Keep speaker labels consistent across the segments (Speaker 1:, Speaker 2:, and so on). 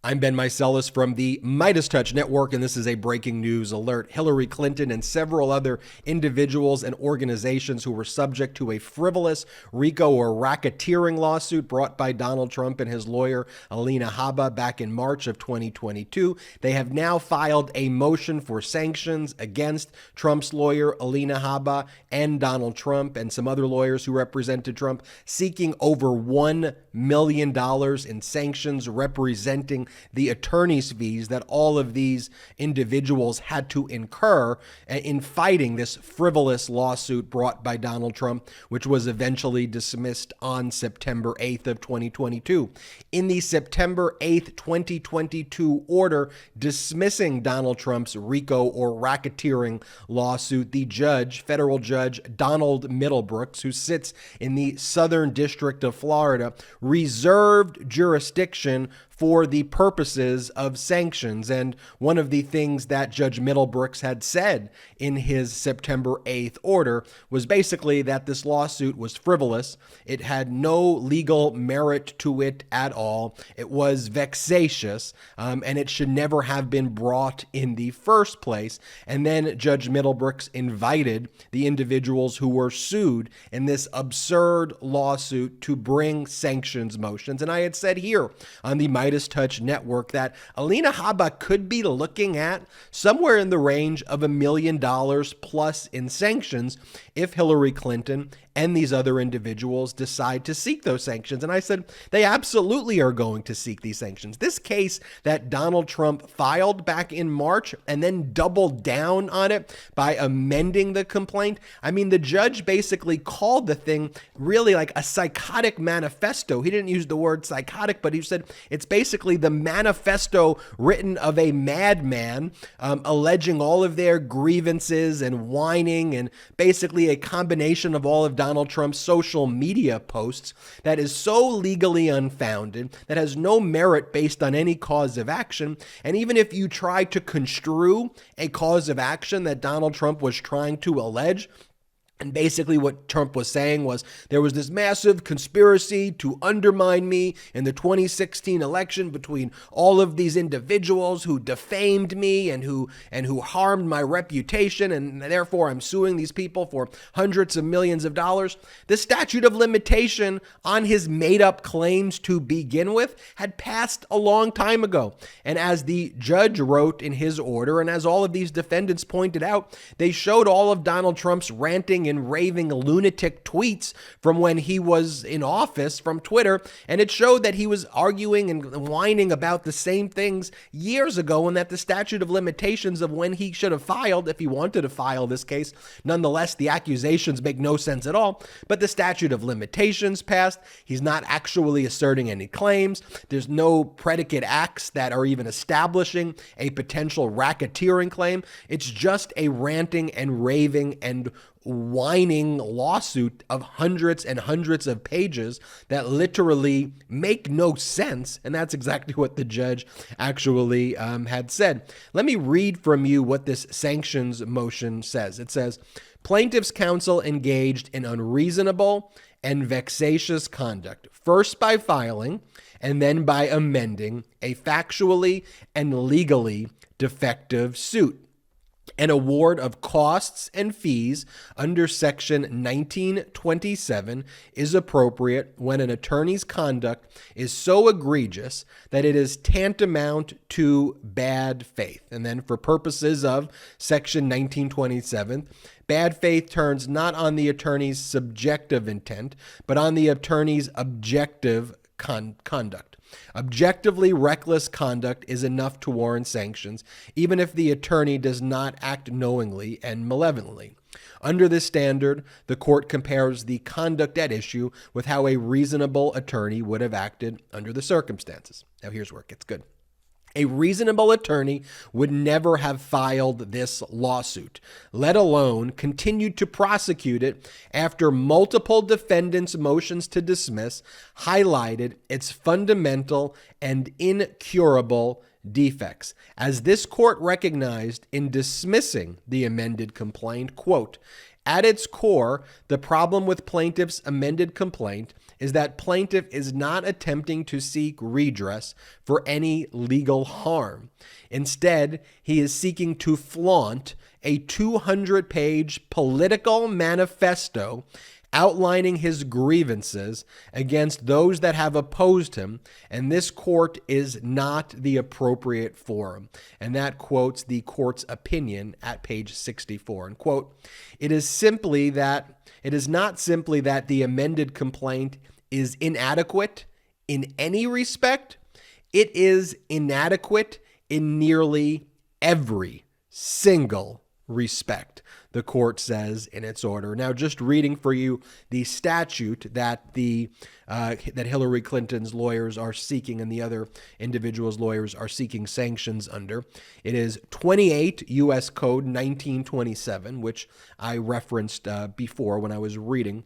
Speaker 1: I'm Ben Meiselas from the MeidasTouch Network, and this is a breaking news alert. Hillary Clinton and several other individuals and organizations who were subject to a frivolous RICO or racketeering lawsuit brought by Donald Trump and his lawyer, Alina Habba, back in March of 2022. They have now filed a motion for sanctions against Trump's lawyer, Alina Habba, and Donald Trump and some other lawyers who represented Trump, seeking over $1 million in sanctions representing the attorney's fees that all of these individuals had to incur in fighting this frivolous lawsuit brought by Donald Trump, which was eventually dismissed on September 8th of 2022. In the September 8th, 2022 order dismissing Donald Trump's RICO or racketeering lawsuit, the judge, federal judge Donald Middlebrooks, who sits in the Southern District of Florida, reserved jurisdiction for the purposes of sanctions. And one of the things that Judge Middlebrooks had said in his September 8th order was basically that this lawsuit was frivolous. It had no legal merit to it at all. It was vexatious, and it should never have been brought in the first place. And then Judge Middlebrooks invited the individuals who were sued in this absurd lawsuit to bring sanctions motions. And I had said here on the MeidasTouch Network that Alina Habba could be looking at somewhere in the range of $1 million plus in sanctions if Hillary Clinton and these other individuals decide to seek those sanctions. And I said they absolutely are going to seek these sanctions. This case that Donald Trump filed back in March and then doubled down on it by amending the complaint. I mean, the judge basically called the thing really like a psychotic manifesto. He didn't use the word psychotic, but he said it's basically the manifesto written of a madman, alleging all of their grievances and whining, and basically a combination of all of Donald Trump's social media posts that is so legally unfounded, that has no merit based on any cause of action. And even if you try to construe a cause of action that Donald Trump was trying to allege, and basically what Trump was saying was there was this massive conspiracy to undermine me in the 2016 election between all of these individuals who defamed me and who harmed my reputation, and therefore I'm suing these people for hundreds of millions of dollars. The statute of limitation on his made-up claims to begin with had passed a long time ago. And as the judge wrote in his order, and as all of these defendants pointed out, they showed all of Donald Trump's ranting and raving lunatic tweets from when he was in office from Twitter, and it showed that he was arguing and whining about the same things years ago, and that the statute of limitations of when he should have filed, if he wanted to file this case, nonetheless, the accusations make no sense at all, but the statute of limitations passed. He's not actually asserting any claims. There's no predicate acts that are even establishing a potential racketeering claim. It's just a ranting and raving and whining lawsuit of hundreds and hundreds of pages that literally make no sense. And that's exactly what the judge actually had said. Let me read from you what this sanctions motion says. It says, plaintiff's counsel engaged in unreasonable and vexatious conduct, first by filing and then by amending a factually and legally defective suit. An award of costs and fees under Section 1927 is appropriate when an attorney's conduct is so egregious that it is tantamount to bad faith. And then for purposes of Section 1927, bad faith turns not on the attorney's subjective intent, but on the attorney's objective conduct. Objectively reckless conduct is enough to warrant sanctions, even if the attorney does not act knowingly and malevolently. Under this standard, the court compares the conduct at issue with how a reasonable attorney would have acted under the circumstances. Now here's where it gets good. A reasonable attorney would never have filed this lawsuit, let alone continued to prosecute it after multiple defendants' motions to dismiss highlighted its fundamental and incurable defects. As this court recognized in dismissing the amended complaint, quote, at its core, the problem with plaintiff's amended complaint is that plaintiff is not attempting to seek redress for any legal harm. Instead, he is seeking to flaunt a 200-page political manifesto outlining his grievances against those that have opposed him, and this court is not the appropriate forum. And that quotes the court's opinion at page 64. And quote, it is not simply that the amended complaint is inadequate in any respect, it is inadequate in nearly every single respect, the court says in its order. Now, just reading for you the statute that that Hillary Clinton's lawyers are seeking and the other individuals' lawyers are seeking sanctions under. It is 28 U.S. Code 1927, which I referenced before when I was reading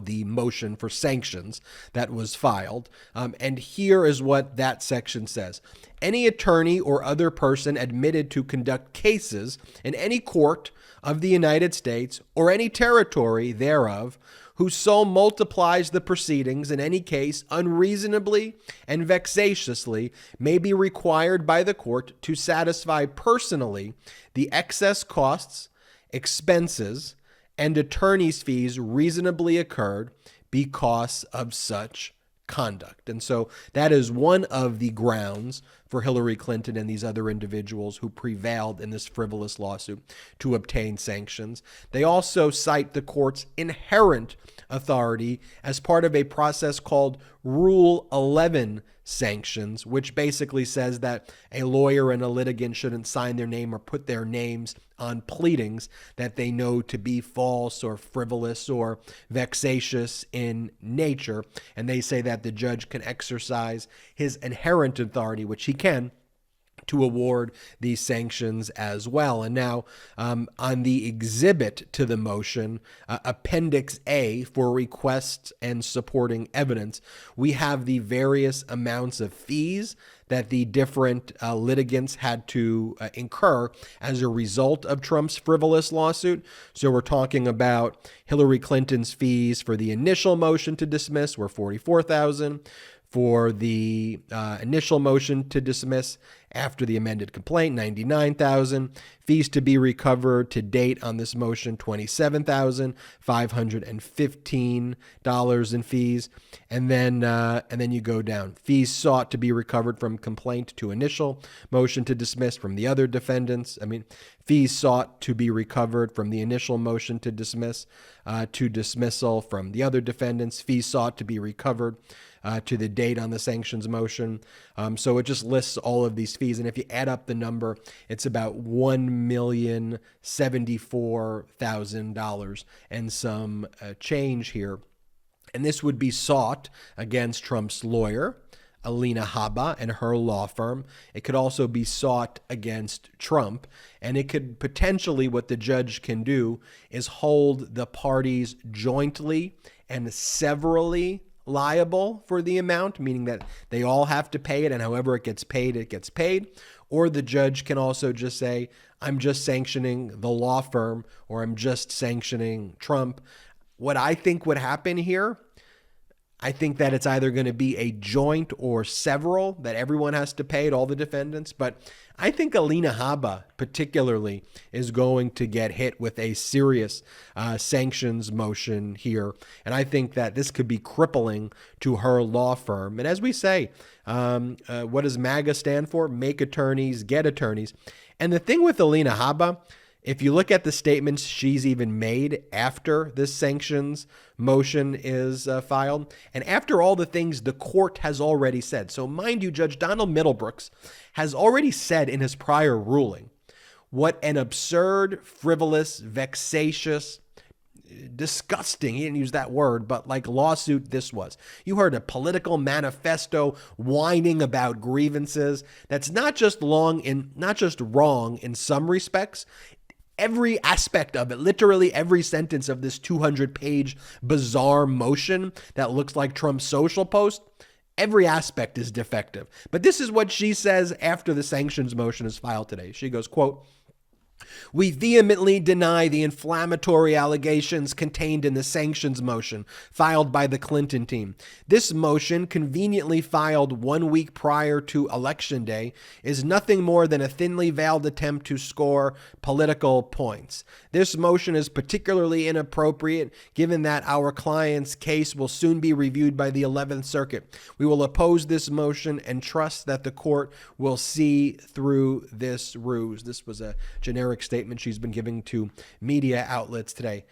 Speaker 1: the motion for sanctions that was filed. And here is what that section says. Any attorney or other person admitted to conduct cases in any court of the United States or any territory thereof, who so multiplies the proceedings in any case unreasonably and vexatiously, may be required by the court to satisfy personally the excess costs, expenses, and attorney's fees reasonably occurred because of such conduct. And so that is one of the grounds for Hillary Clinton and these other individuals who prevailed in this frivolous lawsuit to obtain sanctions. They also cite the court's inherent authority as part of a process called Rule 11 sanctions, which basically says that a lawyer and a litigant shouldn't sign their name or put their names on pleadings that they know to be false or frivolous or vexatious in nature. And they say that the judge can exercise his inherent authority, which he can, to award these sanctions as well. And now on the exhibit to the motion, Appendix A for requests and supporting evidence, we have the various amounts of fees that the different litigants had to incur as a result of Trump's frivolous lawsuit. So we're talking about Hillary Clinton's fees for the initial motion to dismiss were $44,000. For the initial motion to dismiss after the amended complaint, $99,000. Fees to be recovered to date on this motion, $27,515 in fees, and then you go down. Fees sought to be recovered from complaint to initial motion to dismiss from the other defendants. Fees sought to be recovered from the initial motion to dismiss to dismissal from the other defendants. Fees sought to be recovered to the date on the sanctions motion. So it just lists all of these fees. And if you add up the number, it's about $1,074,000 and some change here. And this would be sought against Trump's lawyer, Alina Habba, and her law firm. It could also be sought against Trump, and it could potentially, what the judge can do is hold the parties jointly and severally liable for the amount, meaning that they all have to pay it, and however it gets paid, it gets paid. Or the judge can also just say, I'm just sanctioning the law firm, or I'm just sanctioning Trump. What I think would happen here, I think that it's either going to be a joint or several, that everyone has to pay it, all the defendants. But I think Alina Habba particularly is going to get hit with a serious sanctions motion here. And I think that this could be crippling to her law firm. And as we say, what does MAGA stand for? Make attorneys, get attorneys. And the thing with Alina Habba, if you look at the statements she's even made after this sanctions motion is filed, and after all the things the court has already said. So mind you, Judge Donald Middlebrooks has already said in his prior ruling what an absurd, frivolous, vexatious, disgusting, he didn't use that word, but like lawsuit this was. You heard a political manifesto whining about grievances that's not just wrong in some respects. Every aspect of it, literally every sentence of this 200-page bizarre motion that looks like Trump's social post, every aspect is defective. But this is what she says after the sanctions motion is filed today. She goes, quote, We vehemently deny the inflammatory allegations contained in the sanctions motion filed by the Clinton team. This motion, conveniently filed 1 week prior to Election Day, is nothing more than a thinly veiled attempt to score political points. This motion is particularly inappropriate given that our client's case will soon be reviewed by the 11th Circuit. We will oppose this motion and trust that the court will see through this ruse. This was a generic statement she's been giving to media outlets today.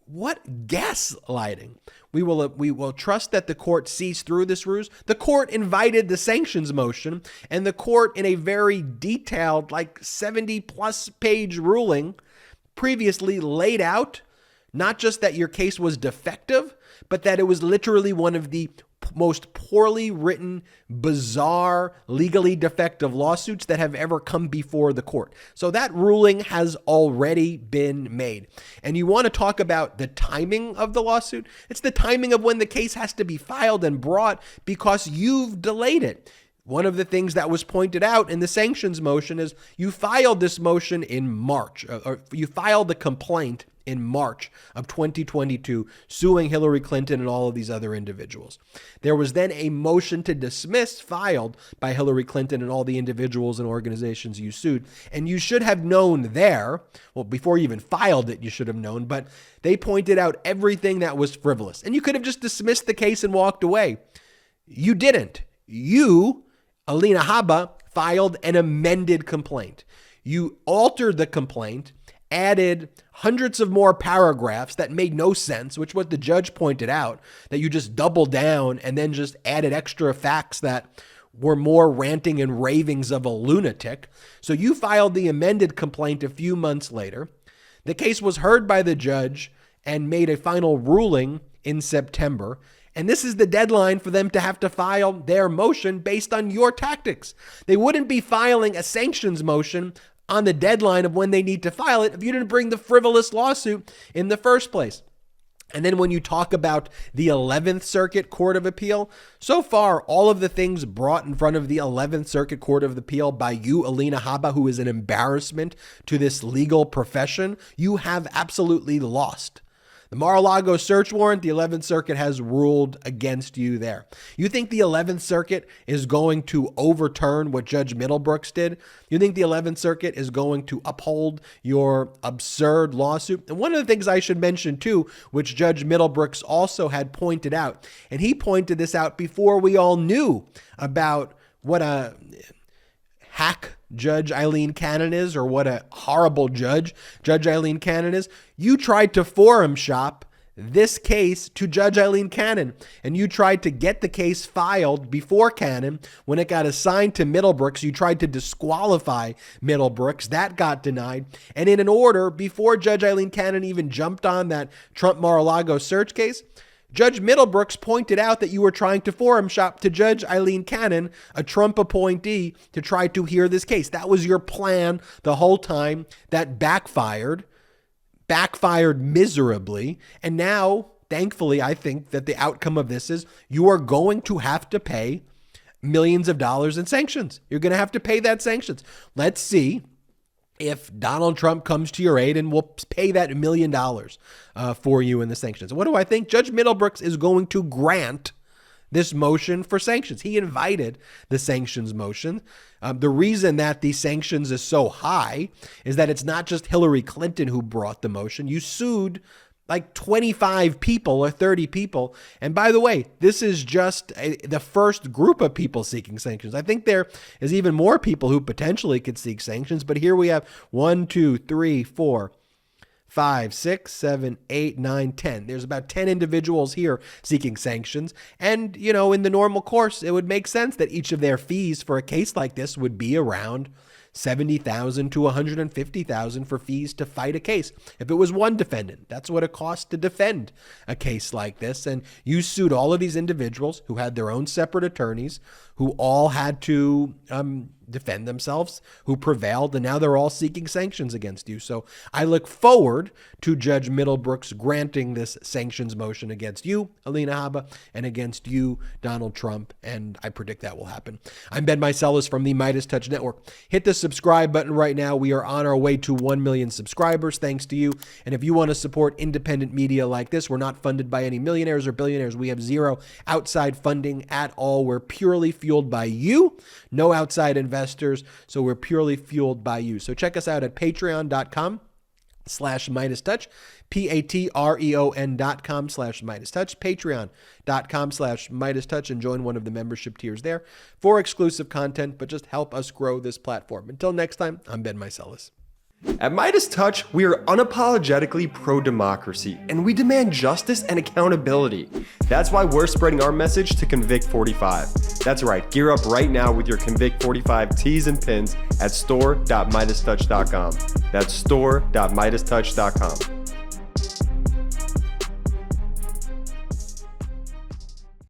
Speaker 1: What gaslighting? We will trust that the court sees through this ruse. The court invited the sanctions motion, and the court, in a very detailed, like 70-plus page ruling, previously laid out not just that your case was defective, but that it was literally one of the most poorly written, bizarre, legally defective lawsuits that have ever come before the court. So that ruling has already been made. And you want to talk about the timing of the lawsuit? It's the timing of when the case has to be filed and brought because you've delayed it. One of the things that was pointed out in the sanctions motion is you filed this motion in March, or you filed the complaint in March of 2022, suing Hillary Clinton and all of these other individuals. There was then a motion to dismiss filed by Hillary Clinton and all the individuals and organizations you sued. And you should have known there, well, before you even filed it, you should have known, but they pointed out everything that was frivolous. And you could have just dismissed the case and walked away. You didn't. You, Alina Habba, filed an amended complaint. You altered the complaint, added hundreds of more paragraphs that made no sense, which what the judge pointed out, that you just doubled down and then just added extra facts that were more ranting and ravings of a lunatic. So you filed the amended complaint a few months later. The case was heard by the judge and made a final ruling in September. And this is the deadline for them to have to file their motion based on your tactics. They wouldn't be filing a sanctions motion on the deadline of when they need to file it if you didn't bring the frivolous lawsuit in the first place. And then when you talk about the 11th Circuit Court of Appeal, so far, all of the things brought in front of the 11th Circuit Court of Appeal by you, Alina Habba, who is an embarrassment to this legal profession, you have absolutely lost. The Mar-a-Lago search warrant, the 11th Circuit has ruled against you there. You think the 11th Circuit is going to overturn what Judge Middlebrooks did? You think the 11th Circuit is going to uphold your absurd lawsuit? And one of the things I should mention too, which Judge Middlebrooks also had pointed out, and he pointed this out before we all knew about what a hack Judge Eileen Cannon is, or what a horrible Judge Eileen Cannon is. You tried to forum shop this case to Judge Eileen Cannon, and you tried to get the case filed before Cannon. When it got assigned to Middlebrooks, you tried to disqualify Middlebrooks. That got denied. And in an order, before Judge Eileen Cannon even jumped on that Trump Mar-a-Lago search case, Judge Middlebrooks pointed out that you were trying to forum shop to Judge Eileen Cannon, a Trump appointee, to try to hear this case. That was your plan the whole time. That backfired miserably. And now, thankfully, I think that the outcome of this is you are going to have to pay millions of dollars in sanctions. You're going to have to pay that sanctions. Let's see if Donald Trump comes to your aid and will pay that $1 million for you in the sanctions. What do I think? Judge Middlebrooks is going to grant this motion for sanctions. He invited the sanctions motion. The reason that the sanctions is so high is that it's not just Hillary Clinton who brought the motion. You sued like 25 people or 30 people. And by the way, this is just the first group of people seeking sanctions. I think there is even more people who potentially could seek sanctions. But here we have 1, 2, 3, 4, 5, 6, 7, 8, 9, 10. There's about 10 individuals here seeking sanctions. And, you know, in the normal course, it would make sense that each of their fees for a case like this would be around $70,000 to $150,000 for fees to fight a case. If it was one defendant, that's what it costs to defend a case like this. And you sued all of these individuals who had their own separate attorneys, who all had to defend themselves, who prevailed, and now they're all seeking sanctions against you. So I look forward to Judge Middlebrooks granting this sanctions motion against you, Alina Habba, and against you, Donald Trump, and I predict that will happen. I'm Ben Meiselas from the MeidasTouch Network. Hit the subscribe button right now. We are on our way to 1 million subscribers, thanks to you. And if you want to support independent media like this, we're not funded by any millionaires or billionaires. We have zero outside funding at all. We're purely fueled by you, no outside investors, so we're purely fueled by you. So check us out at patreon.com/MeidasTouch, patreon.com/MeidasTouch, patreon.com/MeidasTouch, and join one of the membership tiers there for exclusive content, but just help us grow this platform. Until next time, I'm Ben Meiselas.
Speaker 2: At MeidasTouch, we are unapologetically pro-democracy, and we demand justice and accountability. That's why we're spreading our message to Convict 45. That's right, gear up right now with your Convict 45 tees and pins at store.MeidasTouch.com. That's store.MeidasTouch.com.